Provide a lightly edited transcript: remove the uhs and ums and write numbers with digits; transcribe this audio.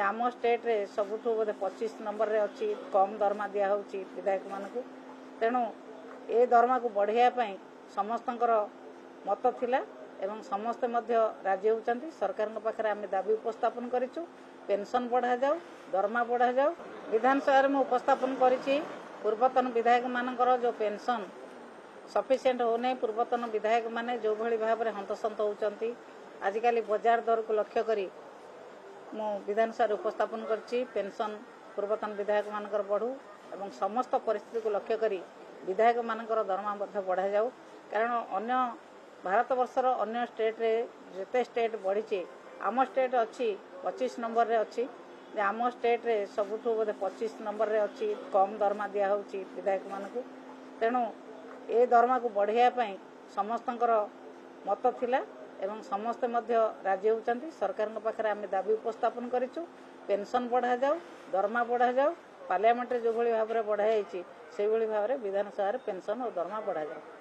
आम स्टेट रे सबुठ बोधे 25 नंबर रे अच्छी कम दरमा दिया होची विधायक मानक तेणु ए दरमा को बढ़ाई समस्त मत थिला एवं समस्ते मध्य राजी होचंती। सरकार पाखे आम दाबी उपस्थापन करिछु पेंशन बढ़ा जाऊ दरमा बढ़ा जाऊ। विधानसभा में उपस्थापन करिछि पूर्वतन विधायक मानकर जो पेंशन सफिशिएंट होने पूर्वतन विधायक माने जो भली भाव में हंतसंत होचंती आजिकल बाजार दर को लक्ष्य करी मु विधानसभा उपस्थापन करछि पेंशन पूर्वतन विधायक मानकर बढ़ू एवं समस्त परिस्थिति को लक्ष्य करी विधायक मानकर दरमा बढ़ा जाऊ। कारण अन्य भारत वर्षर अन्य स्टेट रे जेते स्टेट बढ़ी आम स्टेट अच्छी 25 नंबर रे अच्छी आम स्टेट रे सबुठ बोधे 25 नंबर रे अच्छी कम दरमा दिया होची विधायक मानक तेणु ए दरमा को बढ़ाई समस्त मत थिला एवं समस्ते मध्य राजी होचंती। सरकार पाखे आम दाबी उपस्थापन करिछु पेंशन बढ़ा जाऊ दरमा बढ़ा जाऊ। पार्लियामेंट जो भली भाव में बढ़ाई से भली भाव में विधानसभा पेंशन और दरमा बढ़ा जाऊ।